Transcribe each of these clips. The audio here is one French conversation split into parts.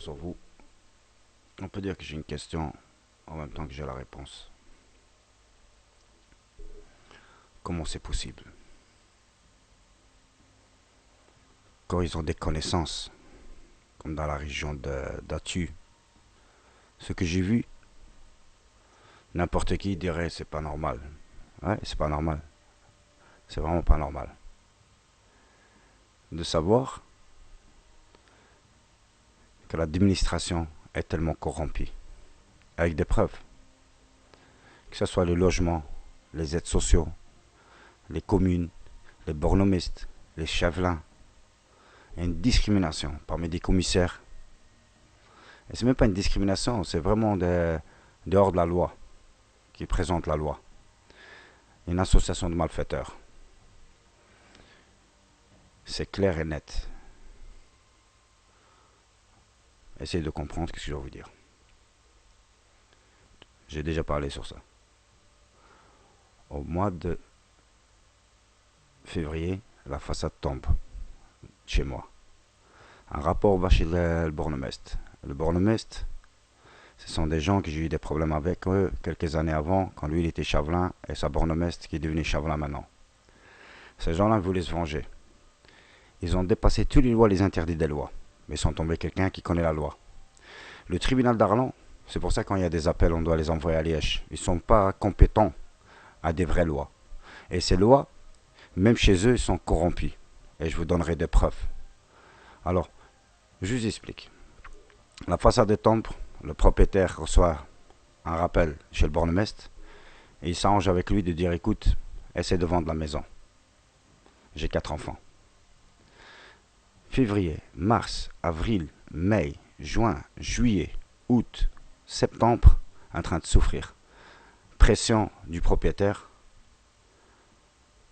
sur vous. On peut dire que j'ai une question en même temps que j'ai la réponse. Comment c'est possible? Quand ils ont des connaissances, comme dans la région d'Atu, ce que j'ai vu, n'importe qui dirait c'est pas normal. Ouais, c'est pas normal. C'est vraiment pas normal. De savoir que l'administration est tellement corrompue, avec des preuves, que ce soit le logement, les aides sociaux, les communes, les bourgmestres, les châtelains, il y a une discrimination parmi des commissaires. Et c'est même pas une discrimination, c'est vraiment dehors de la loi, qui présente la loi. Une association de malfaiteurs. C'est clair et net. Essayez de comprendre ce que je dois vous dire. J'ai déjà parlé sur ça. Au mois de février, la façade tombe chez moi. Un rapport va chez le bourgmestre. Le bourgmestre, ce sont des gens que j'ai eu des problèmes avec eux quelques années avant, quand lui il était Chavelin et sa bourgmestre qui est devenu Chavelin maintenant. Ces gens-là voulaient se venger. Ils ont dépassé toutes les lois, les interdits des lois. Mais ils sont tombés quelqu'un qui connaît la loi. Le tribunal d'Arlon, c'est pour ça quand il y a des appels, on doit les envoyer à Liège. Ils ne sont pas compétents à des vraies lois. Et ces lois, même chez eux, sont corrompues. Et je vous donnerai des preuves. Alors, je vous explique. La façade des temples, le propriétaire reçoit un rappel chez le bourgmestre et il s'arrange avec lui de dire écoute, essaie de vendre la maison. J'ai 4 enfants. Février, mars, avril, mai, juin, juillet, août, septembre, en train de souffrir. Pression du propriétaire,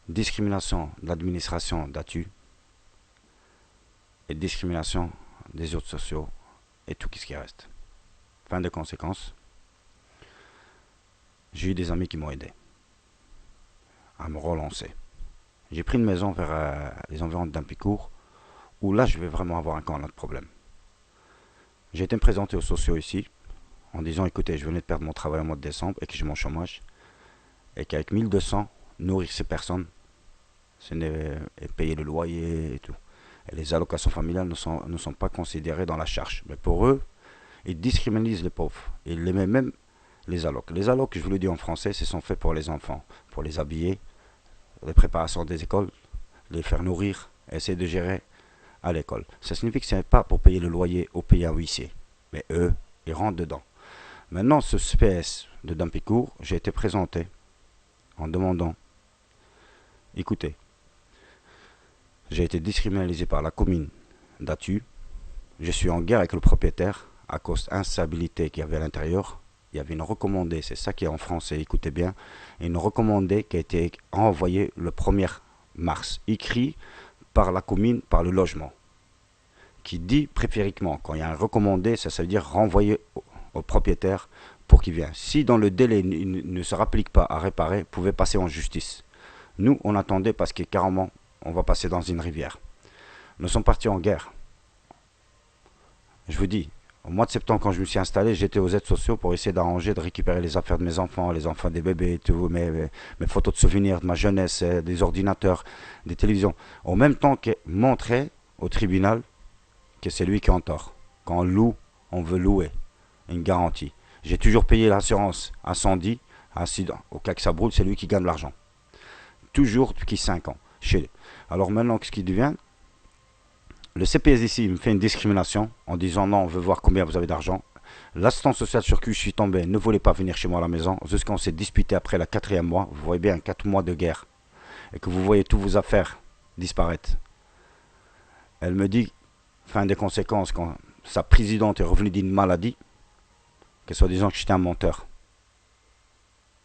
discrimination de l'administration d'Atu et discrimination des autres sociaux et tout ce qui reste. Fin de conséquence, j'ai eu des amis qui m'ont aidé à me relancer. J'ai pris une maison vers les environs de Dampicourt où là je vais vraiment avoir un autre problème. J'ai été me présenter aux sociaux ici en disant écoutez, je venais de perdre mon travail au mois de décembre et que j'ai mon chômage et qu'avec 1200, nourrir ces personnes, et payer le loyer et tout. Et les allocations familiales ne sont pas considérées dans la charge. Mais pour eux, ils discriminent les pauvres. Ils les mettent même les allocs. Les allocs, je vous le dis en français, ce sont faits pour les enfants, pour les habiller, les préparations des écoles, les faire nourrir, essayer de gérer à l'école. Ça signifie que ce n'est pas pour payer le loyer ou payer un huissier. Mais eux, ils rentrent dedans. Maintenant, ce SPS de Dampicourt, j'ai été présenté en demandant, écoutez, j'ai été discriminalisé par la commune d'Atu, je suis en guerre avec le propriétaire à cause d'instabilité qu'il y avait à l'intérieur. Il y avait une recommandée, c'est ça qui est en français, écoutez bien, une recommandée qui a été envoyée le 1er mars, écrit par la commune, par le logement, qui dit préfériquement, quand il y a un recommandé, ça veut dire renvoyer au propriétaire pour qu'il vienne. Si dans le délai il ne se rapplique pas à réparer, vous pouvez passer en justice. Nous, on attendait parce que carrément, on va passer dans une rivière. Nous sommes partis en guerre. Je vous dis, au mois de septembre, quand je me suis installé, j'étais aux aides sociaux pour essayer d'arranger, de récupérer les affaires de mes enfants, les enfants des bébés, tout, mes photos de souvenirs de ma jeunesse, des ordinateurs, des télévisions. En même temps que montrer au tribunal que c'est lui qui est en tort. Quand on loue, on veut louer. Une garantie. J'ai toujours payé l'assurance incendie, accident. Au cas que ça brûle, c'est lui qui gagne l'argent. Toujours depuis 5 ans. Alors maintenant, qu'est-ce qui devient? Le CPS ici me fait une discrimination en disant non, on veut voir combien vous avez d'argent. L'assistance sociale sur qui je suis tombé ne voulait pas venir chez moi à la maison. Jusqu'à on s'est disputé après le 4e mois. Vous voyez bien, 4 mois de guerre. Et que vous voyez toutes vos affaires disparaître. Elle me dit, fin des conséquences, quand sa présidente est revenue d'une maladie, que soi-disant que j'étais un menteur.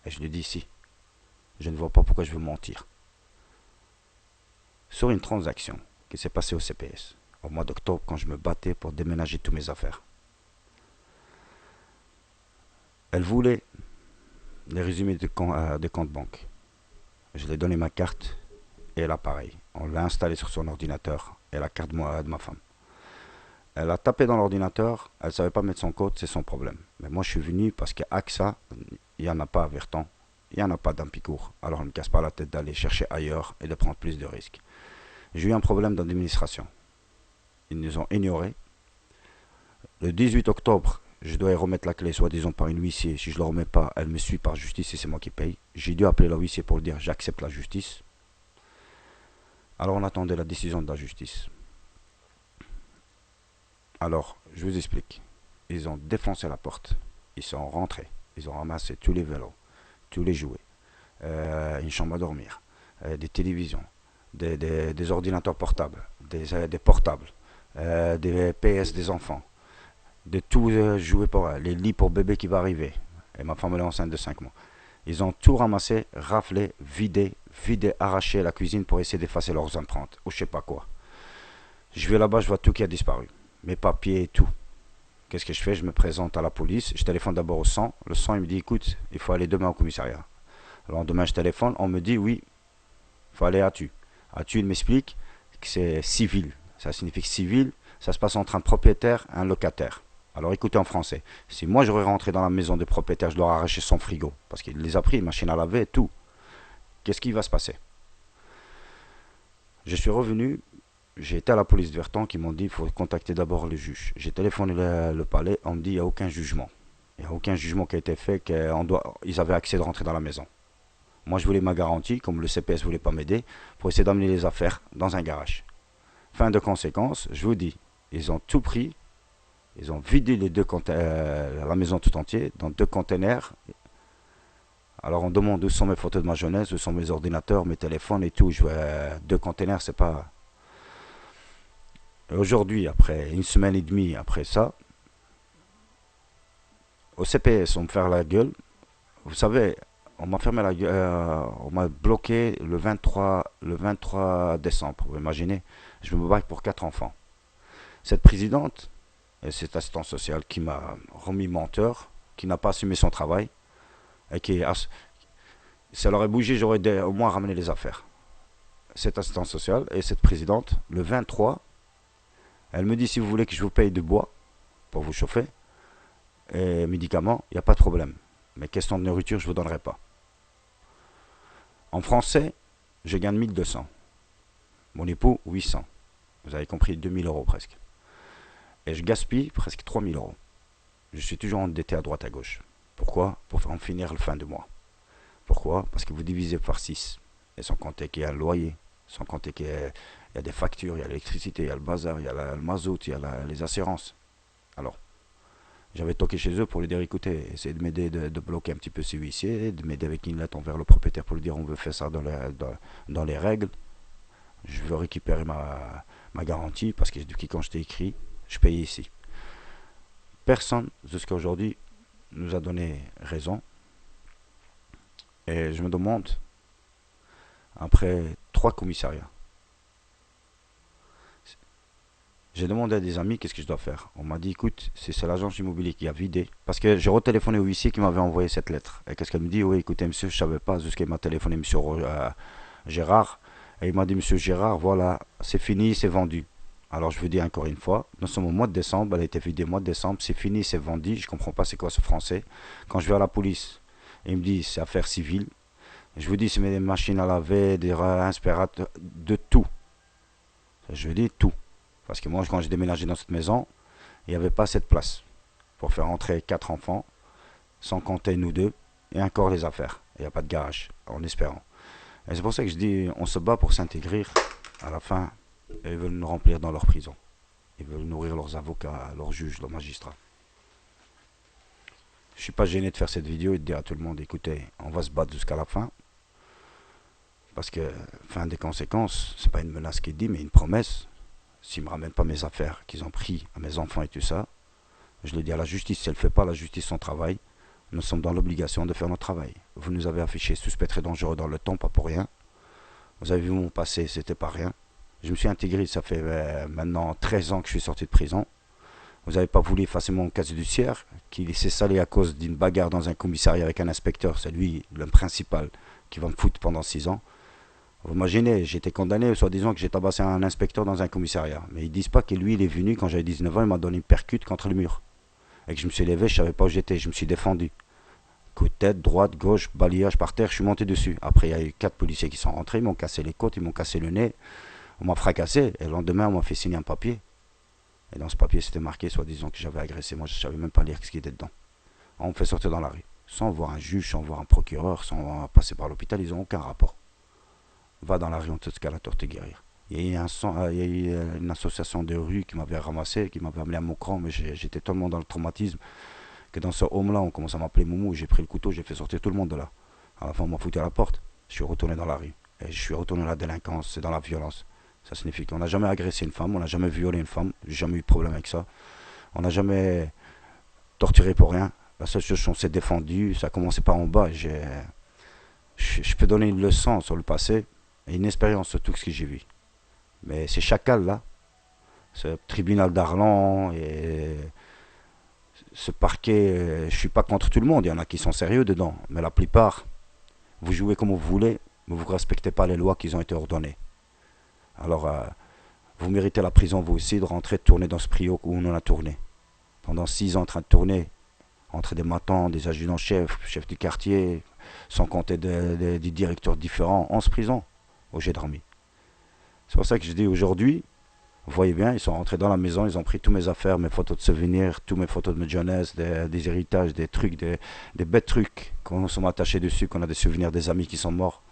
Et je lui dis si, je ne vois pas pourquoi je veux mentir. Sur une transaction qui s'est passée au CPS, au mois d'octobre, quand je me battais pour déménager toutes mes affaires. Elle voulait les résumés de compte banque. Je lui ai donné ma carte et l'appareil. On l'a installé sur son ordinateur et la carte de ma femme. Elle a tapé dans l'ordinateur, elle ne savait pas mettre son code, c'est son problème. Mais moi, je suis venu parce qu'à AXA, il n'y en a pas à Virton, il n'y en a pas dans Picourt. Alors, on ne me casse pas la tête d'aller chercher ailleurs et de prendre plus de risques. J'ai eu un problème d'administration. Ils nous ont ignorés. Le 18 octobre, je dois y remettre la clé, soi-disant par une huissier. Si je ne le remets pas, elle me suit par justice et c'est moi qui paye. J'ai dû appeler la huissier pour lui dire j'accepte la justice. Alors, on attendait la décision de la justice. Alors, je vous explique. Ils ont défoncé la porte. Ils sont rentrés. Ils ont ramassé tous les vélos, tous les jouets, une chambre à dormir, des télévisions, des ordinateurs portables, des portables, des PS des enfants, de tout jouets pour les lits pour bébé qui va arriver. Et ma femme elle est enceinte de 5 mois. Ils ont tout ramassé, raflé, vidé, arraché la cuisine pour essayer d'effacer leurs empreintes, ou je sais pas quoi. Je vais là-bas, je vois tout qui a disparu. Mes papiers et tout. Qu'est-ce que je fais? Je me présente à la police. Je téléphone d'abord au 100. Le 100, il me dit, écoute, il faut aller demain au commissariat. Alors demain, je téléphone. On me dit, oui, il faut aller à Tu. À Tu, il m'explique que c'est civil. Ça signifie que civil, ça se passe entre un propriétaire et un locataire. Alors écoutez en français. Si moi, j'aurais rentré dans la maison des propriétaires, je leur ai arraché son frigo. Parce qu'il les a pris, machine à laver et tout. Qu'est-ce qui va se passer? Je suis revenu. J'ai été à la police de Virton qui m'ont dit qu'il faut contacter d'abord le juge. J'ai téléphoné le palais, on me dit qu'il n'y a aucun jugement. Il n'y a aucun jugement qui a été fait, ils avaient accès de rentrer dans la maison. Moi je voulais ma garantie, comme le CPS ne voulait pas m'aider, pour essayer d'amener les affaires dans un garage. Fin de conséquence, je vous dis, ils ont tout pris, ils ont vidé la maison tout entière dans 2 containers. Alors on demande où sont mes photos de ma jeunesse, où sont mes ordinateurs, mes téléphones et tout. 2 containers, c'est pas... Aujourd'hui, après une semaine et demie après ça, au CPS, on me fait la gueule. Vous savez, on m'a fermé la gueule, on m'a bloqué le 23 décembre. Vous imaginez, je me bats pour 4 enfants. Cette présidente et cet assistant social qui m'a remis menteur, qui n'a pas assumé son travail, et si elle aurait bougé, j'aurais au moins ramené les affaires. Cet assistant social et cette présidente, le 23, elle me dit si vous voulez que je vous paye de bois pour vous chauffer et médicaments, il n'y a pas de problème. Mais question de nourriture, je ne vous donnerai pas. En français, je gagne 1200. Mon époux, 800. Vous avez compris, 2000 euros presque. Et je gaspille presque 3000 euros. Je suis toujours endetté à droite à gauche. Pourquoi? Pour faire en finir le fin de mois. Pourquoi? Parce que vous divisez par 6. Et sans compter qu'il y a le loyer, sans compter qu'il y a des factures, il y a l'électricité, il y a le bazar, il y a le mazout, il y a les assurances. Alors, j'avais toqué chez eux pour lui dire écoutez, essayez de m'aider de bloquer un petit peu ces huissiers, de m'aider avec une lettre envers le propriétaire pour lui dire on veut faire ça dans les règles. Je veux récupérer ma garantie parce que depuis quand je t'ai écrit, je paye ici. Personne jusqu'à aujourd'hui nous a donné raison. Et je me demande, après 3 commissariats, j'ai demandé à des amis qu'est-ce que je dois faire. On m'a dit écoute, c'est l'agence immobilière qui a vidé. Parce que j'ai retéléphoné au huissier qui m'avait envoyé cette lettre. Et qu'est-ce qu'elle me dit? Oui, écoutez monsieur, je ne savais pas jusqu'à m'a téléphoné monsieur Gérard. Et il m'a dit monsieur Gérard, voilà, c'est fini, c'est vendu. Alors je vous dis encore une fois, nous sommes au mois de décembre, elle a été vidée au mois de décembre, c'est fini, c'est vendu. Je ne comprends pas c'est quoi ce français. Quand je vais à la police, il me dit c'est affaire civile. Je vous dis c'est des machines à laver, des aspirateurs, de tout. Je dis tout. Parce que moi, quand j'ai déménagé dans cette maison, il n'y avait pas cette place pour faire entrer 4 enfants, sans compter nous 2, et encore les affaires. Il n'y a pas de garage, en espérant. Et c'est pour ça que je dis, on se bat pour s'intégrer. À la fin, ils veulent nous remplir dans leur prison. Ils veulent nourrir leurs avocats, leurs juges, leurs magistrats. Je ne suis pas gêné de faire cette vidéo et de dire à tout le monde, écoutez, on va se battre jusqu'à la fin. Parce que, fin des conséquences, c'est pas une menace qui est dit, mais une promesse. S'ils ne me ramènent pas mes affaires qu'ils ont pris à mes enfants et tout ça, je le dis à la justice, si elle ne fait pas la justice son travail, nous sommes dans l'obligation de faire notre travail. Vous nous avez affiché suspect très dangereux dans le temps, pas pour rien. Vous avez vu mon passé, c'était pas rien. Je me suis intégré, ça fait maintenant 13 ans que je suis sorti de prison. Vous n'avez pas voulu effacer mon casier judiciaire, qui s'est salé à cause d'une bagarre dans un commissariat avec un inspecteur. C'est lui, le principal, qui va me foutre pendant 6 ans. Vous imaginez, j'ai été condamné, soi-disant que j'ai tabassé un inspecteur dans un commissariat. Mais ils disent pas que lui, il est venu quand j'avais 19 ans, il m'a donné une percute contre le mur. Et que je me suis levé, je savais pas où j'étais, je me suis défendu. Coup de tête, droite, gauche, balayage par terre, je suis monté dessus. Après, il y a eu 4 policiers qui sont rentrés, ils m'ont cassé les côtes, ils m'ont cassé le nez, on m'a fracassé. Et le lendemain, on m'a fait signer un papier. Et dans ce papier, c'était marqué, soi-disant que j'avais agressé. Moi, je savais même pas lire ce qui était dedans. On me fait sortir dans la rue. Sans voir un juge, sans voir un procureur, sans passer par l'hôpital, ils n'ont aucun rapport. Va dans la rue, on te escalator te guérir. Il y a eu une association de rue qui m'avait ramassé, qui m'avait amené à mon cran, mais j'étais tellement dans le traumatisme que dans ce home-là, on commence à m'appeler Moumou. J'ai pris le couteau, j'ai fait sortir tout le monde de là. À la fin, on m'a foutu à la porte. Je suis retourné dans la rue. Et je suis retourné dans la délinquance et dans la violence. Ça signifie qu'on n'a jamais agressé une femme, on n'a jamais violé une femme, j'ai jamais eu de problème avec ça. On n'a jamais torturé pour rien. La seule chose, on s'est défendu, ça a commencé par en bas. Je peux donner une leçon sur le passé et une expérience sur tout ce que j'ai vu. Mais ces chacals-là, ce tribunal d'Arlan et ce parquet, je suis pas contre tout le monde, il y en a qui sont sérieux dedans, mais la plupart, vous jouez comme vous voulez, mais vous ne respectez pas les lois qui ont été ordonnées. Alors, vous méritez la prison vous aussi, de rentrer, de tourner dans ce prio où on en a tourné. Pendant 6 ans en train de tourner, entre des matants, des adjudants-chefs, chefs du quartier, sans compter des directeurs différents, 11 prisons où j'ai dormi. C'est pour ça que je dis aujourd'hui, vous voyez bien, ils sont rentrés dans la maison, ils ont pris tous mes affaires, mes photos de souvenirs, tous mes photos de ma jeunesse, des héritages, des trucs, des bêtes trucs qu'on s'est attachés dessus, qu'on a des souvenirs des amis qui sont morts.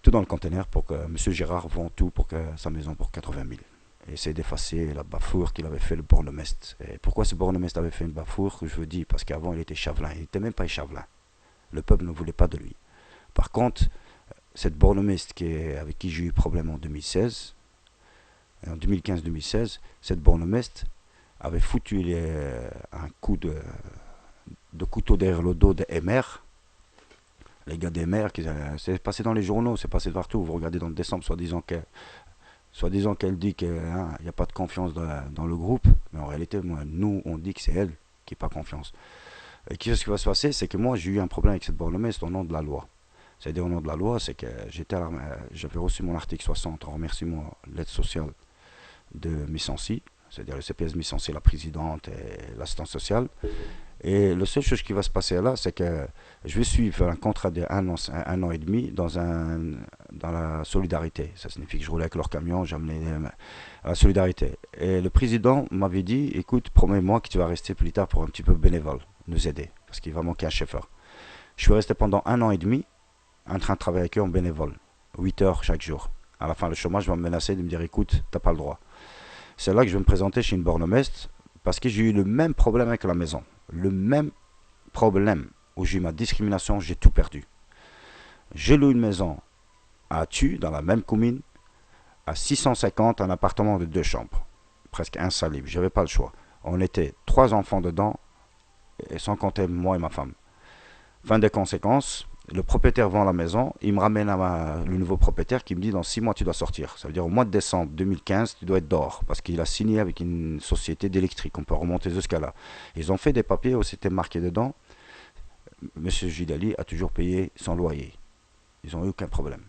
Tout dans le conteneur pour que M. Gérard vende tout pour que sa maison pour 80 000. Et essayer d'effacer la bafoure qu'il avait fait le bourgmestre. Et pourquoi ce bourgmestre avait fait une bafoure? Je vous dis, parce qu'avant il était chavelin. Il n'était même pas chavelin. Le peuple ne voulait pas de lui. Par contre, cette bourgmestre avec qui j'ai eu problème en 2016, en 2015-2016, cette bourgmestre avait foutu un coup de couteau derrière le dos de MR. Les gars des maires, c'est passé dans les journaux, c'est passé partout. Vous regardez dans le décembre, soi-disant qu'elle dit qu'il n'y a pas de confiance dans le groupe. Mais en réalité, nous, on dit que c'est elle qui n'a pas confiance. Et ce qui va se passer, c'est que moi, j'ai eu un problème avec cette bourgmestre au nom de la loi. C'est-à-dire au nom de la loi, c'est que j'avais reçu mon article 60 en remerciement l'aide sociale de Missancy, c'est-à-dire le CPS Missancy, la présidente et l'assistance sociale. Et la seule chose qui va se passer là, c'est que je vais suivre un contrat de un an et demi dans la solidarité. Ça signifie que je roulais avec leur camion, j'amenais la solidarité. Et le président m'avait dit, écoute, promets-moi que tu vas rester plus tard pour un petit peu bénévole, nous aider, parce qu'il va manquer un chauffeur. Je suis resté pendant un an et demi en train de travailler avec eux en bénévole, 8 heures chaque jour. À la fin, le chômage va me menacer de me dire, écoute, t'as pas le droit. C'est là que je vais me présenter chez une bourgmestre, parce que j'ai eu le même problème avec la maison. Le même problème où j'ai eu ma discrimination, j'ai tout perdu. J'ai loué une maison à Tu, dans la même commune, à 650, un appartement de 2 chambres, presque insalable, j'avais pas le choix. On était 3 enfants dedans, et sans compter moi et ma femme. Fin des conséquences, le propriétaire vend la maison, il me ramène à le nouveau propriétaire qui me dit dans 6 mois tu dois sortir. Ça veut dire au mois de décembre 2015 tu dois être dehors parce qu'il a signé avec une société d'électrique, on peut remonter jusqu'à là. Ils ont fait des papiers où c'était marqué dedans, Monsieur Gidali a toujours payé son loyer. Ils n'ont eu aucun problème.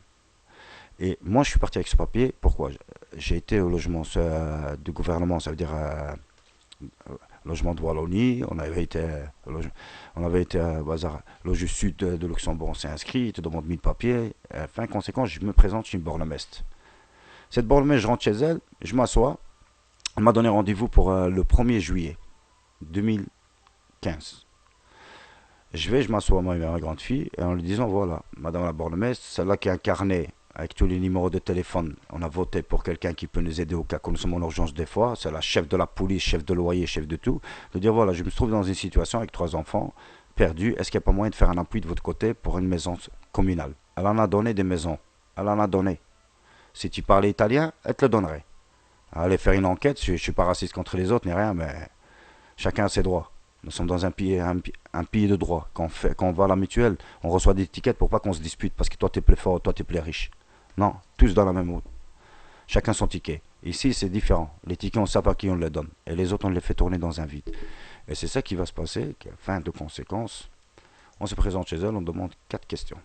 Et moi je suis parti avec ce papier, pourquoi? J'ai été au logement du gouvernement, ça veut dire logement de Wallonie, on avait été à Bazar, logis sud de Luxembourg, on s'est inscrit, ils te demandent 1000 papiers. Fin conséquence, je me présente chez une bourgmestre. Cette bourgmestre, je rentre chez elle, je m'assois, elle m'a donné rendez-vous pour le 1er juillet 2015. Je m'assois moi et ma grande fille, et en lui disant, voilà, madame la bourgmestre, celle-là qui a un carnet avec tous les numéros de téléphone, on a voté pour quelqu'un qui peut nous aider au cas qu'on nous sommes en urgence des fois, c'est la chef de la police, chef de loyer, chef de tout, de dire voilà, je me trouve dans une situation avec 3 enfants, perdus, est-ce qu'il n'y a pas moyen de faire un appui de votre côté pour une maison communale? Elle en a donné des maisons, elle en a donné. Si tu parlais italien, elle te le donnerait. Allez faire une enquête, je ne suis pas raciste contre les autres ni rien, mais chacun a ses droits. Nous sommes dans un pays de droit. Quand on va à la mutuelle, on reçoit des étiquettes pour pas qu'on se dispute parce que toi t'es plus fort, toi t'es plus riche. Non, tous dans la même route. Chacun son ticket. Ici, c'est différent. Les tickets, on sait pas à qui on les donne. Et les autres, on les fait tourner dans un vide. Et c'est ça qui va se passer, qu'à fin de conséquence, on se présente chez elle, on demande 4 questions.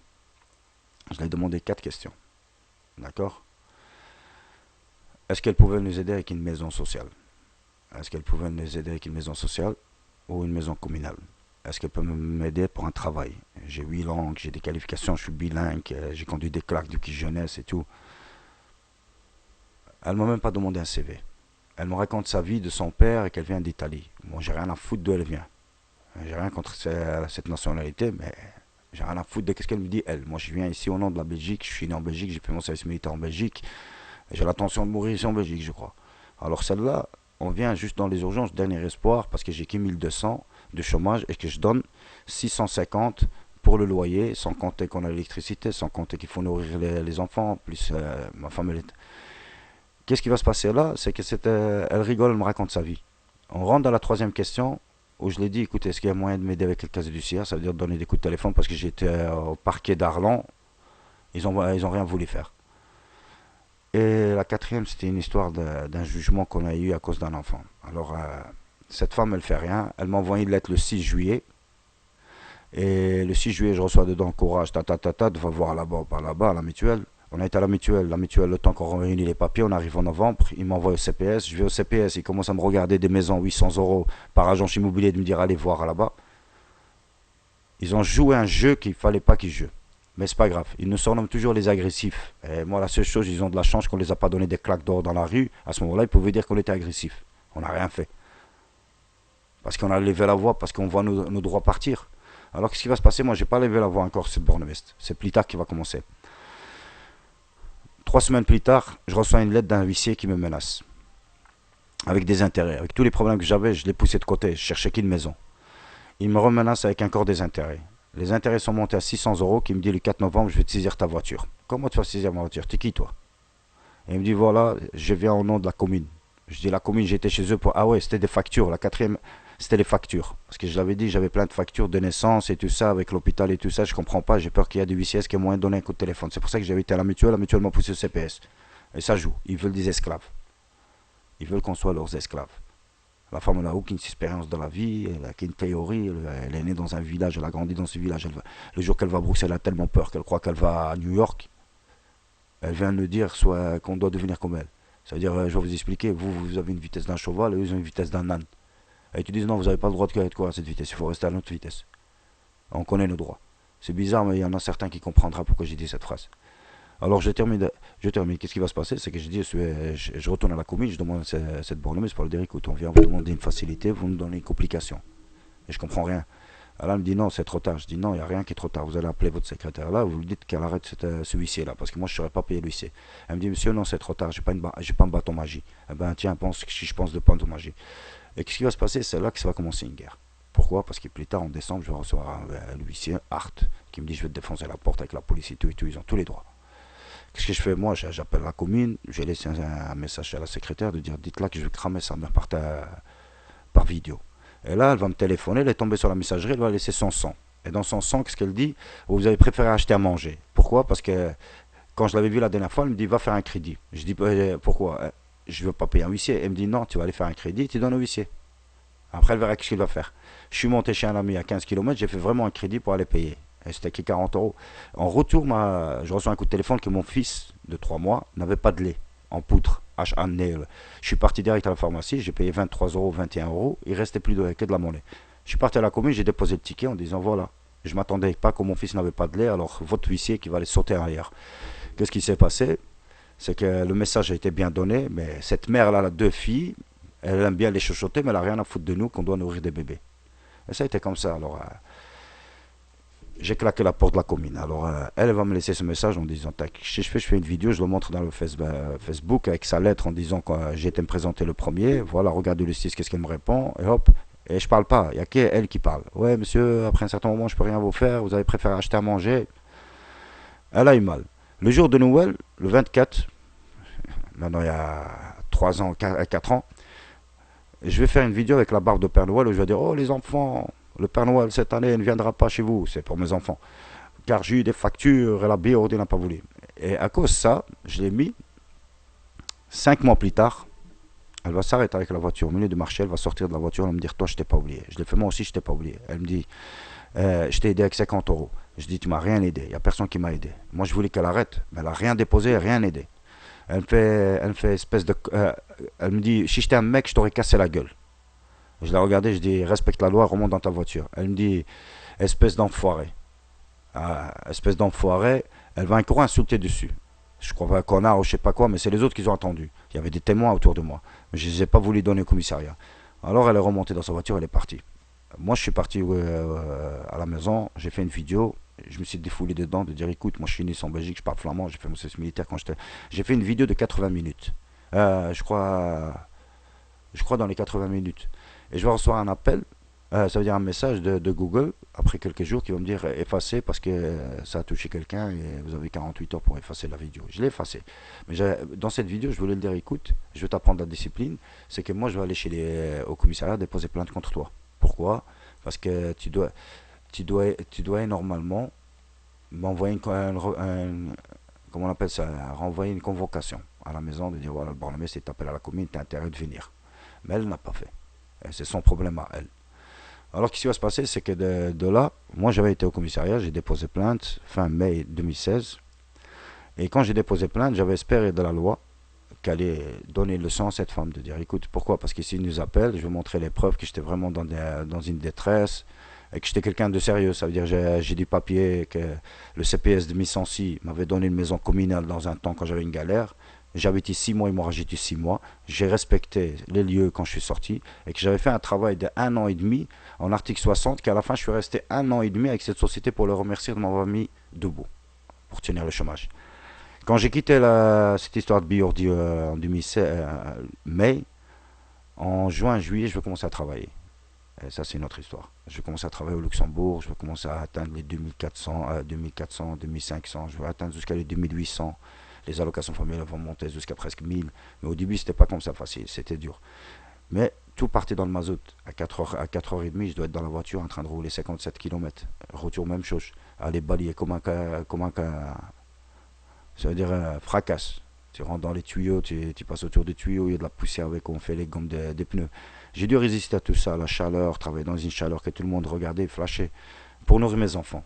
Je lui ai demandé 4 questions. D'accord? Est-ce qu'elle pouvait nous aider avec une maison sociale? Est-ce qu'elle pouvait nous aider avec une maison sociale ou une maison communale? Est-ce qu'elle peut m'aider pour un travail? J'ai 8 langues, j'ai des qualifications, je suis bilingue, j'ai conduit des claques depuis jeunesse et tout. Elle m'a même pas demandé un CV. Elle me raconte sa vie de son père et qu'elle vient d'Italie. Moi, j'ai rien à foutre d'où elle vient. J'ai rien contre cette nationalité, mais j'ai rien à foutre de ce qu'elle me dit, elle. Moi, je viens ici au nom de la Belgique, je suis né en Belgique, j'ai fait mon service militaire en Belgique, et j'ai l'intention de mourir ici en Belgique, je crois. Alors celle-là, on vient juste dans les urgences, dernier espoir, parce que j'ai que 1200 de chômage et que je donne 650 pour le loyer, sans compter qu'on a l'électricité, sans compter qu'il faut nourrir les enfants, plus ma femme, elle est... Qu'est-ce qui va se passer là? C'est que elle rigole, elle me raconte sa vie. On rentre dans la troisième question, où je lui ai dit, écoute, est-ce qu'il y a moyen de m'aider avec le casier du CIA? Ça veut dire donner des coups de téléphone, parce que j'étais au parquet d'Arlon, ils ont rien voulu faire. Et la quatrième, c'était une histoire d'un jugement qu'on a eu à cause d'un enfant. Alors, cette femme, elle fait rien. Elle m'a envoyé une lettre le 6 juillet. Et le 6 juillet, je reçois dedans courage, va voir là-bas, pas là-bas, à la mutuelle. On a été à la mutuelle, le temps qu'on réunit les papiers, on arrive en novembre, il m'envoie au CPS, je vais au CPS, il commence à me regarder des maisons 800 euros par agence immobilier, de me dire allez voir là-bas. Ils ont joué un jeu qu'il fallait pas qu'ils jouent. Mais c'est pas grave, ils nous surnomment toujours les agressifs. Et moi, la seule chose, ils ont de la chance qu'on les a pas donné des claques d'or dans la rue. À ce moment-là, ils pouvaient dire qu'on était agressifs. On n'a rien fait. Parce qu'on a levé la voix, parce qu'on voit nos droits partir. Alors qu'est-ce qui va se passer? Moi, j'ai pas levé la voix encore, cette Bournemouth. C'est plus tard qui va commencer. 3 semaines plus tard, je reçois une lettre d'un huissier qui me menace. Avec des intérêts. Avec tous les problèmes que j'avais, je l'ai poussé de côté. Je cherchais qu'une maison. Il me remenace avec encore des intérêts. Les intérêts sont montés à 600 euros, qui me dit le 4 novembre, je vais te saisir ta voiture. Comment tu vas saisir ma voiture? T'es qui, toi? Et il me dit, voilà, je viens au nom de la commune. Je dis, la commune, j'étais chez eux pour... Ah ouais, c'était des factures. La quatrième, c'était les factures. Parce que je l'avais dit, j'avais plein de factures de naissance et tout ça, avec l'hôpital et tout ça. Je comprends pas, j'ai peur qu'il y ait des huissiers qui aient moyen de donner un coup de téléphone. C'est pour ça que j'avais été à la mutuelle m'a poussé au CPS. Et ça joue. Ils veulent des esclaves. Ils veulent qu'on soit leurs esclaves. La femme n'a aucune expérience de la vie, elle a qu'une théorie, elle est née dans un village, elle a grandi dans ce village. Le jour qu'elle va à Bruxelles, elle a tellement peur qu'elle croit qu'elle va à New York. Elle vient nous dire soit qu'on doit devenir comme elle. Ça veut dire, je vais vous expliquer, vous avez une vitesse d'un cheval et eux, ils ont une vitesse d'un âne. Et tu dis non, vous n'avez pas le droit de être quoi à cette vitesse, il faut rester à notre vitesse. On connaît nos droits. C'est bizarre, mais il y en a certains qui comprendront pourquoi j'ai dit cette phrase. Alors je termine. Qu'est-ce qui va se passer? C'est que je dis, je retourne à la commune, je demande à cette bourgmestre pour lui dire, écoute, on vient vous demander une facilité, vous nous donnez une complication. Et je comprends rien. Alors elle me dit non, c'est trop tard. Je dis non, il n'y a rien qui est trop tard. Vous allez appeler votre secrétaire là, vous lui dites qu'elle arrête ce huissier là, parce que moi je ne saurais pas payer l'huissier. Elle me dit monsieur, non, c'est trop tard, j'ai pas, pas un bâton magie. Eh ben tiens, pense si je pense de bâton magie. Et qu'est-ce qui va se passer? C'est là que ça va commencer une guerre. Pourquoi? Parce que plus tard en décembre, je vais recevoir un huissier, Hart, qui me dit je vais te défoncer la porte avec la police et tout, ils ont tous les droits. Qu'est-ce que je fais? Moi, j'appelle la commune, j'ai laissé un message à la secrétaire de dire dites-là que je vais cramer ça par vidéo. Et là, elle va me téléphoner, elle est tombée sur la messagerie, elle va laisser son sang. Et dans son sang, qu'est-ce qu'elle dit? Vous avez préféré acheter à manger. Pourquoi? Parce que quand je l'avais vu la dernière fois, elle me dit va faire un crédit. Je dis pourquoi? Je ne veux pas payer un huissier. Elle me dit non, tu vas aller faire un crédit, tu donnes au huissier. Après, elle verra ce qu'il va faire. Je suis monté chez un ami à 15 km, j'ai fait vraiment un crédit pour aller payer. Et c'était que 40 euros. En retour, je reçois un coup de téléphone que mon fils de 3 mois n'avait pas de lait en poutre. Je suis parti direct à la pharmacie, j'ai payé 23 euros, 21 euros, il restait plus que de la monnaie. Je suis parti à la commune, j'ai déposé le ticket en disant voilà, je m'attendais pas que mon fils n'avait pas de lait, alors votre huissier qui va aller sauter ailleurs. Qu'est-ce qui s'est passé? C'est que le message a été bien donné, mais cette mère-là, elle a 2 filles, elle aime bien les chuchoter, mais elle n'a rien à foutre de nous qu'on doit nourrir des bébés. Et ça a été comme ça, alors j'ai claqué la porte de la commune. Alors elle va me laisser ce message en disant tac, si je fais une vidéo, je le montre dans le Facebook avec sa lettre en disant que j'ai été me présenter le premier. Voilà, regardez le 6, qu'est-ce qu'elle me répond. Et hop, et je parle pas, il n'y a qu'elle qui parle. Ouais monsieur, après un certain moment, je peux rien vous faire, vous avez préféré acheter à manger. Elle a eu mal. Le jour de Noël, le 24, maintenant il y a 3 ans, 4 ans, je vais faire une vidéo avec la barbe de Père Noël où je vais dire oh les enfants, le Père Noël cette année ne viendra pas chez vous, c'est pour mes enfants. Car j'ai eu des factures et la BOD n'a pas voulu. Et à cause de ça, je l'ai mis 5 mois plus tard. Elle va s'arrêter avec la voiture au milieu du marché, elle va sortir de la voiture, elle va me dire toi je t'ai pas oublié. Je l'ai fait moi aussi, je t'ai pas oublié. Elle me dit je t'ai aidé avec 50 euros. Je dis, tu m'as rien aidé. Il n'y a personne qui m'a aidé. Moi, je voulais qu'elle arrête, mais elle n'a rien déposé, rien aidé. Elle me fait espèce de. Elle me dit, si j'étais un mec, je t'aurais cassé la gueule. Je l'ai regardé, je dis, respecte la loi, remonte dans ta voiture. Elle me dit, espèce d'enfoiré. Ah, espèce d'enfoiré. Elle va encore insulter dessus. Je crois pas un connard ou je sais pas quoi, mais c'est les autres qui ont entendu. Il y avait des témoins autour de moi. Mais je ne les ai pas voulu donner au commissariat. Alors elle est remontée dans sa voiture, elle est partie. Moi, je suis parti à la maison, j'ai fait une vidéo, je me suis défoulé dedans de dire écoute, moi je suis né en Belgique, je parle flamand, j'ai fait mon service militaire quand j'étais. J'ai fait une vidéo de 80 minutes. Je crois dans les 80 minutes. Et je vais recevoir un appel, ça veut dire un message de Google, après quelques jours, qui va me dire effacer parce que ça a touché quelqu'un et vous avez 48 heures pour effacer la vidéo. Je l'ai effacé. Mais dans cette vidéo, je voulais le dire écoute, je vais t'apprendre la discipline, c'est que moi je vais aller au commissariat déposer plainte contre toi. Pourquoi? Parce que tu dois normalement m'envoyer comment on appelle ça, renvoyer une convocation à la maison, de dire voilà, bon, la messe t'appelle à la commune, t'as intérêt de venir. Mais elle n'a pas fait. Et c'est son problème à elle. Alors, ce qui va se passer, c'est que de là, moi j'avais été au commissariat, j'ai déposé plainte fin mai 2016. Et quand j'ai déposé plainte, j'avais espéré de la loi qu'elle allait donner le leçon à cette femme, de dire écoute, pourquoi? Parce qu'ici, ils nous appellent, je vais montrer les preuves que j'étais vraiment dans une détresse et que j'étais quelqu'un de sérieux. Ça veut dire j'ai du papier, que le CPS de Missancy m'avait donné une maison communale dans un temps quand j'avais une galère. J'habite ici 6 mois, ils m'ont rajouté 6 mois. J'ai respecté les lieux quand je suis sorti et que j'avais fait un travail de 1 an et demi en article 60, qu'à la fin je suis resté 1 an et demi avec cette société pour le remercier de m'avoir mis debout pour tenir le chômage. Quand j'ai quitté cette histoire de Biordi en 2016, mai, en juin, juillet, je vais commencer à travailler. Et ça, c'est une autre histoire. Je vais commencer à travailler au Luxembourg, je vais commencer à atteindre les 2400, 2400, 2500, je vais atteindre jusqu'à les 2800. Les allocations familiales vont monter jusqu'à presque 1000. Mais au début, c'était pas comme ça facile, c'était dur. Mais tout partait dans le mazout. À 4h, à 4h30, je dois être dans la voiture en train de rouler 57 km. Retour, même chose. Aller balayer ça veut dire fracasse. Tu rentres dans les tuyaux, tu passes autour des tuyaux, il y a de la poussière avec on fait les gommes des pneus. J'ai dû résister à tout ça, la chaleur, travailler dans une chaleur que tout le monde regardait, flashait, pour nourrir mes enfants.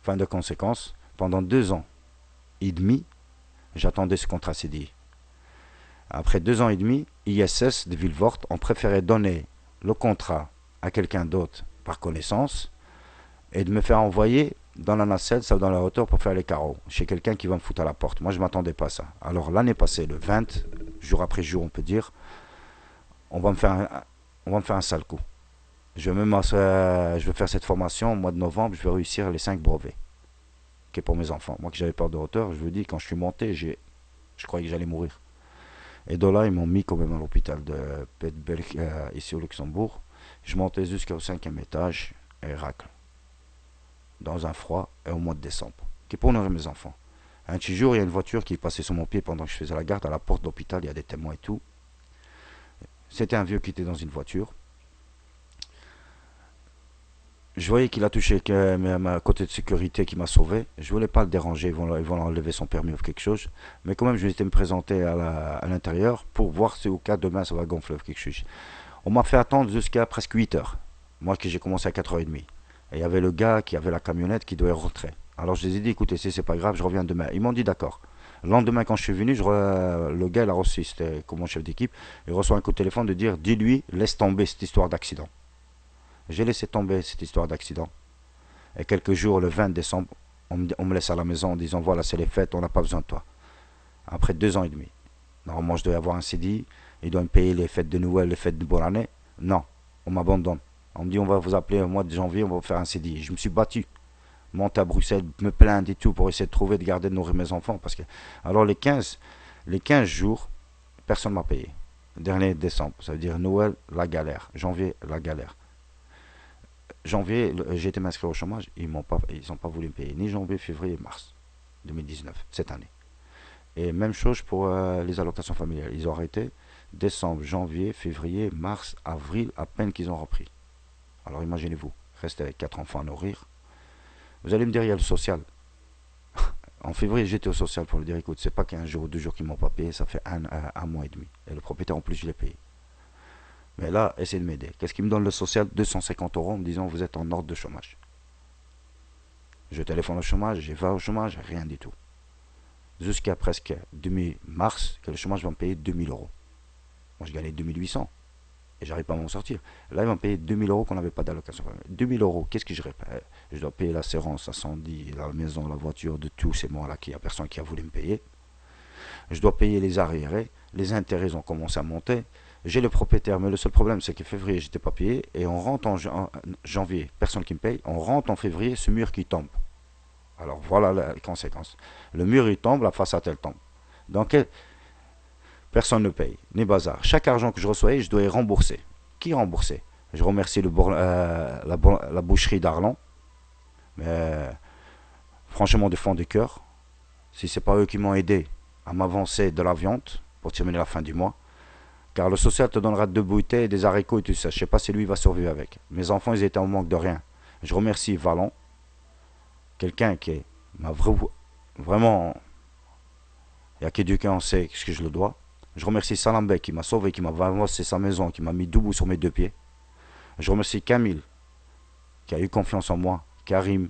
Fin de conséquence, pendant 2 ans et demi, j'attendais ce contrat CDI. Après 2 ans et demi, ISS de Villevort ont préféré donner le contrat à quelqu'un d'autre par connaissance et de me faire envoyer dans la nacelle, ça dans la hauteur pour faire les carreaux, chez quelqu'un qui va me foutre à la porte. Moi, je ne m'attendais pas à ça. Alors, l'année passée, le 20, jour après jour, on peut dire, on va me faire un sale coup. Je vais faire cette formation au mois de novembre, je vais réussir les 5 brevets, qui est pour mes enfants. Moi, qui j'avais peur de hauteur, je vous dis, quand je suis monté, je croyais que j'allais mourir. Et de là, ils m'ont mis quand même à l'hôpital de Petberg, ici au Luxembourg. Je montais jusqu'au 5e étage, et racle, dans un froid, et au mois de décembre, qui est pour nourrir mes enfants. Un petit jour, il y a une voiture qui est passée sur mon pied pendant que je faisais la garde à la porte de l'hôpital, il y a des témoins et tout. C'était un vieux qui était dans une voiture. Je voyais qu'il a touché ma côté de sécurité qui m'a sauvé. Je voulais pas le déranger, ils vont enlever son permis ou quelque chose. Mais quand même, je vais me présenter à l'intérieur pour voir si au cas demain ça va gonfler ou quelque chose. On m'a fait attendre jusqu'à presque 8 heures. Moi que j'ai commencé à 4h30. Et il y avait le gars qui avait la camionnette qui devait rentrer. Alors je les ai dit écoutez, si c'est pas grave, je reviens demain. Ils m'ont dit d'accord. Le lendemain, quand je suis venu, le gars, il a reçu, c'était comme mon chef d'équipe, il reçoit un coup de téléphone de dire dis-lui, laisse tomber cette histoire d'accident. J'ai laissé tomber cette histoire d'accident. Et quelques jours, le 20 décembre, on me laisse à la maison en disant voilà, c'est les fêtes, on n'a pas besoin de toi. Après 2 ans et demi. Normalement, je dois avoir un CDI, il doit me payer les fêtes de Noël, les fêtes de bonne année. Non, on m'abandonne. On me dit on va vous appeler au mois de janvier, on va vous faire un CDI. Je me suis battu. Monter à Bruxelles, me plaindre et tout pour essayer de trouver, de garder, de nourrir mes enfants. Parce que, alors les quinze jours, personne ne m'a payé. Dernier décembre, ça veut dire Noël, la galère. Janvier, la galère. Janvier, j'ai été m'inscrire au chômage, ils n'ont pas voulu me payer. Ni janvier, février, mars 2019, cette année. Et même chose pour les allocations familiales. Ils ont arrêté décembre, janvier, février, mars, avril, à peine qu'ils ont repris. Alors imaginez-vous, rester avec 4 enfants à nourrir. Vous allez me dire, il y a le social. En février, j'étais au social pour lui dire, écoute, c'est pas qu'un jour ou 2 jours qu'ils m'ont pas payé, ça fait un mois et demi. Et le propriétaire, en plus, je l'ai payé. Mais là, essayez de m'aider. Qu'est-ce qu'il me donne le social? 250 € en me disant, vous êtes en ordre de chômage. Je téléphone au chômage, je vais au chômage, rien du tout. Jusqu'à presque demi-mars, que le chômage va me payer 2000 euros. Moi, je gagnais 2800 et j'arrive pas à m'en sortir. Là, ils vont me payer 2000 euros qu'on n'avait pas d'allocation. 2000 euros, qu'est-ce que je réparais? Je dois payer l'assurance, incendie, la maison, la voiture, de tout. C'est moi là qui a personne qui a voulu me payer. Je dois payer les arriérés. Les intérêts ont commencé à monter. J'ai le propriétaire, mais le seul problème, c'est qu'en février, j'étais pas payé. Et on rentre en janvier, personne qui me paye. On rentre en février, ce mur qui tombe. Alors voilà les conséquences. Le mur il tombe, la façade elle tombe. Donc personne ne paye, ni bazar. Chaque argent que je reçois, je dois y rembourser. Qui rembourser? Je remercie la boucherie d'Arlon, mais franchement de fond du cœur, si c'est pas eux qui m'ont aidé à m'avancer de la viande pour terminer la fin du mois, car le social te donnera deux bouteilles, des haricots et tout ça. Je sais pas si lui va survivre avec. Mes enfants, ils étaient en manque de rien. Je remercie Vallon, quelqu'un qui m'a vraiment, il y a que Dieu qui en sait ce que je le dois. Je remercie Salambek qui m'a sauvé, qui m'a avancé sa maison, qui m'a mis debout sur mes deux pieds. Je remercie Camille qui a eu confiance en moi, Karim,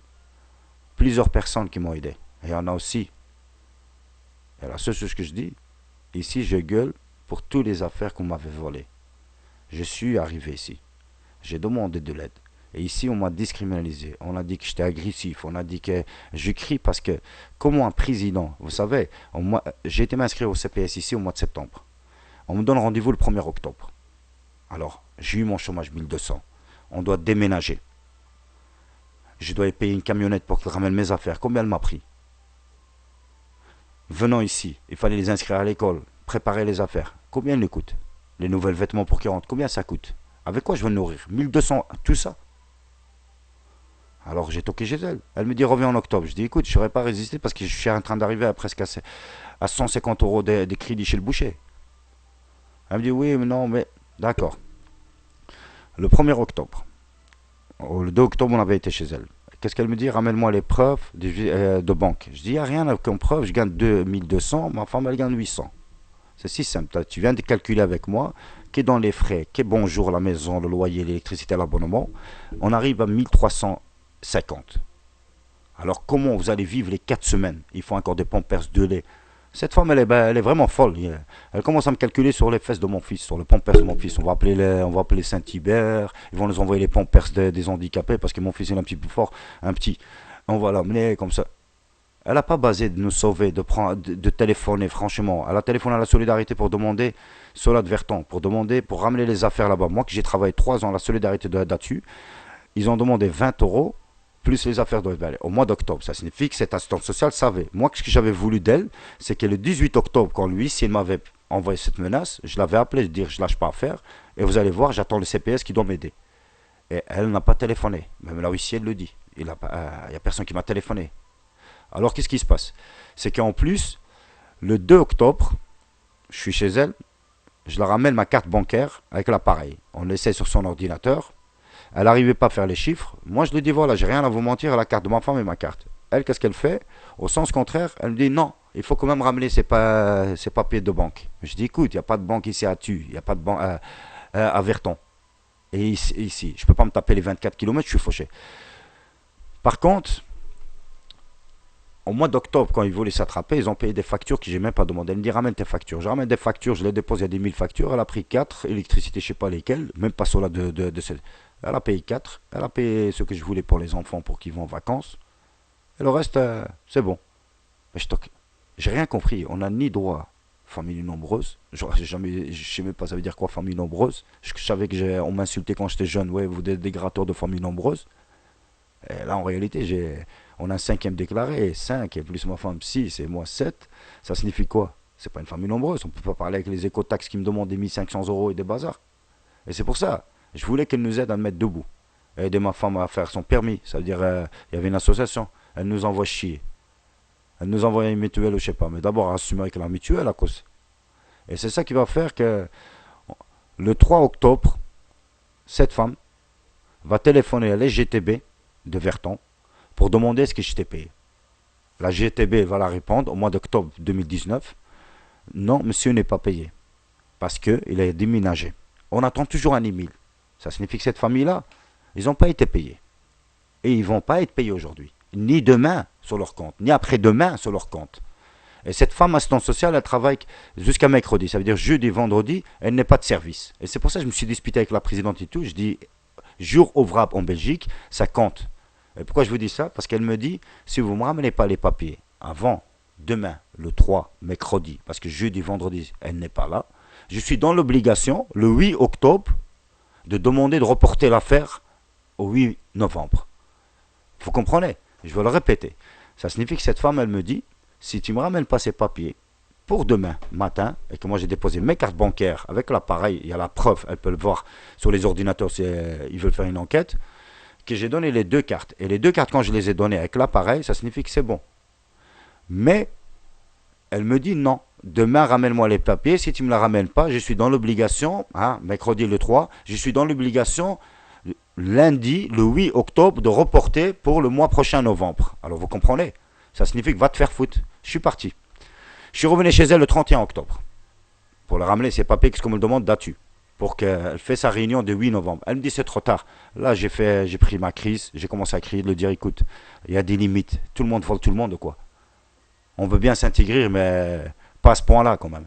plusieurs personnes qui m'ont aidé. Et il y en a aussi. Et la seule chose que je dis, ici je gueule pour toutes les affaires qu'on m'avait volées. Je suis arrivé ici. J'ai demandé de l'aide. Et ici, on m'a discriminalisé. On a dit que j'étais agressif. On a dit que je crie parce que, comment un président, vous savez, j'ai été m'inscrire au CPS ici au mois de septembre. On me donne rendez-vous le 1er octobre. Alors, j'ai eu mon chômage 1200. On doit déménager. Je dois payer une camionnette pour qu'elle ramène mes affaires. Combien elle m'a pris? Venant ici, il fallait les inscrire à l'école, préparer les affaires. Combien ils coûtent? Les nouvelles vêtements pour qu'ils rentrent, combien ça coûte? Avec quoi je vais me nourrir? 1200, tout ça. Alors j'ai toqué chez elle. Elle me dit reviens en octobre. Je dis écoute, je ne saurais pas résister parce que je suis en train d'arriver à presque à 150 euros des crédits chez le boucher. Elle me dit oui, mais non, mais d'accord. Le 1er octobre, le 2 octobre, on avait été chez elle. Qu'est-ce qu'elle me dit? Ramène-moi les preuves de banque. Je dis il n'y a rien comme preuve, je gagne 2200, ma femme elle gagne 800. C'est si simple. Tu viens de calculer avec moi, qui est dans les frais, qui est bonjour la maison, le loyer, l'électricité, l'abonnement. On arrive à 1350. Alors comment vous allez vivre les 4 semaines? Il faut encore des pampers de lait. Cette femme, elle est vraiment folle. Elle commence à me calculer sur les fesses de mon fils, sur le pampers de mon fils. On va appeler Saint-Hubert. Ils vont nous envoyer les pampers des handicapés parce que mon fils est un petit peu fort. Un petit. On va l'amener comme ça. Elle n'a pas basé de nous sauver, de téléphoner, franchement. Elle a téléphoné à la solidarité pour demander, cela de Verton, pour ramener les affaires là-bas. Moi, que j'ai travaillé 3 ans à la solidarité de Datu, ils ont demandé 20 euros, plus les affaires doivent aller au mois d'octobre. Ça signifie que cette assistante sociale savait. Moi, ce que j'avais voulu d'elle, c'est que le 18 octobre, quand lui, s'il m'avait envoyé cette menace, je l'avais appelé, de dire je lâche pas à faire, et vous allez voir, j'attends le CPS qui doit m'aider. Et elle n'a pas téléphoné. Même là ici, elle le dit. Il n'y a personne qui m'a téléphoné. Alors qu'est-ce qui se passe? C'est qu'en plus, le 2 octobre, je suis chez elle, je leur ramène ma carte bancaire avec l'appareil. On l'essaie sur son ordinateur. Elle n'arrivait pas à faire les chiffres. Moi, je lui dis voilà, j'ai rien à vous mentir à la carte de ma femme et ma carte. Elle, qu'est-ce qu'elle fait? Au sens contraire, elle me dit non, il faut quand même ramener ses papiers de banque. Je dis écoute, il n'y a pas de banque ici à Tu, il n'y a pas de banque à Verton. Et ici, je ne peux pas me taper les 24 km, je suis fauché. Par contre, au mois d'octobre, quand ils voulaient s'attraper, ils ont payé des factures que j'ai même pas demandé. Elle me dit ramène tes factures. Je ramène des factures, je les dépose, il y a des 1000 factures. Elle a pris 4, électricité, je sais pas lesquelles, même pas cela de cette. Elle a payé 4, elle a payé ce que je voulais pour les enfants pour qu'ils vont en vacances. Et le reste, c'est bon. Mais j'ai rien compris. On n'a ni droit famille nombreuse. Je sais même pas ça veut dire quoi famille nombreuse. Je savais on m'insultait quand j'étais jeune. Ouais, vous êtes des gratteurs de famille nombreuse. Et là, en réalité, on a un 5e déclaré, 5, et plus ma femme 6, et moi 7. Ça signifie quoi? C'est pas une famille nombreuse. On peut pas parler avec les écotaxes qui me demandent des 1500 euros et des bazars. Et c'est pour ça. Je voulais qu'elle nous aide à me mettre debout. Aider ma femme à faire son permis. Ça veut dire, il y avait une association. Elle nous envoie chier. Elle nous envoie une mutuelle ou je sais pas. Mais d'abord, assumer avec la mutuelle à cause. Et c'est ça qui va faire que le 3 octobre, cette femme va téléphoner à la GTB de Verton pour demander ce que je t'ai payé. La GTB va la répondre au mois d'octobre 2019. Non, monsieur n'est pas payé. Parce qu'il a déménagé. On attend toujours un email. Ça signifie que cette famille-là, ils n'ont pas été payés. Et ils ne vont pas être payés aujourd'hui. ni demain sur leur compte, ni après-demain sur leur compte. Et cette femme assistante sociale, elle travaille jusqu'à mercredi. Ça veut dire jeudi, vendredi, elle n'est pas de service. Et c'est pour ça que je me suis disputé avec la présidente et tout. Je dis, jour ouvrable en Belgique, ça compte. Et pourquoi je vous dis ça? Parce qu'elle me dit, si vous ne me ramenez pas les papiers avant demain, le 3, mercredi, parce que jeudi, vendredi, elle n'est pas là, je suis dans l'obligation, le 8 octobre, de demander de reporter l'affaire au 8 novembre. Vous comprenez? Je vais le répéter. Ça signifie que cette femme, elle me dit, si tu ne me ramènes pas ces papiers pour demain matin, et que moi j'ai déposé mes cartes bancaires avec l'appareil, il y a la preuve, elle peut le voir sur les ordinateurs si ils veulent faire une enquête, que j'ai donné les deux cartes. Et les deux cartes, quand je les ai données avec l'appareil, ça signifie que c'est bon. Mais elle me dit non. Demain, ramène-moi les papiers. Si tu ne me la ramènes pas, je suis dans l'obligation, mercredi le 3, je suis dans l'obligation lundi, le 8 octobre, de reporter pour le mois prochain novembre. Alors vous comprenez? Ça signifie que va te faire foutre. Je suis parti. Je suis revenu chez elle le 31 octobre pour leur ramener ses papiers, qu'on me le demande d'atu, pour qu'elle fasse sa réunion de 8 novembre. Elle me dit c'est trop tard. Là, j'ai pris ma crise, j'ai commencé à crier, de lui dire écoute, il y a des limites. Tout le monde vole tout le monde, quoi. On veut bien s'intégrer, mais pas à ce point-là, quand même.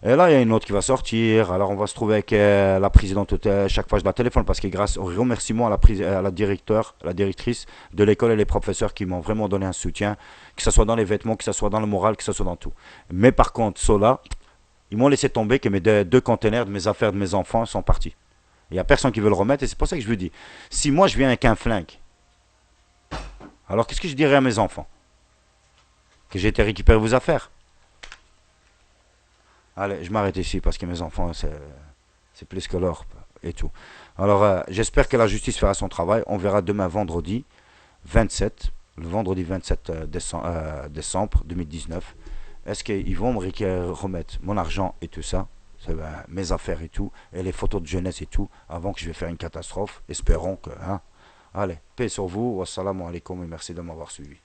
Et là, il y a une autre qui va sortir. Alors, on va se trouver avec la présidente. Chaque fois, je la téléphone parce que grâce au remerciement à la directrice de l'école et les professeurs qui m'ont vraiment donné un soutien, que ce soit dans les vêtements, que ce soit dans le moral, que ce soit dans tout. Mais par contre, ceux-là, ils m'ont laissé tomber que mes deux containers de mes affaires de mes enfants sont partis. Il n'y a personne qui veut le remettre et c'est pour ça que je vous dis, si moi je viens avec un flingue, alors qu'est-ce que je dirais à mes enfants? Que j'ai été récupérer vos affaires? Allez, je m'arrête ici parce que mes enfants, c'est plus que l'or et tout. Alors, j'espère que la justice fera son travail. On verra demain vendredi 27, le vendredi 27 décembre 2019. Est-ce qu'ils vont me remettre mon argent et tout ça, mes affaires et tout, et les photos de jeunesse et tout, avant que je vais faire une catastrophe? Espérons que... Allez, paix sur vous, wassalamu alaikum et merci de m'avoir suivi.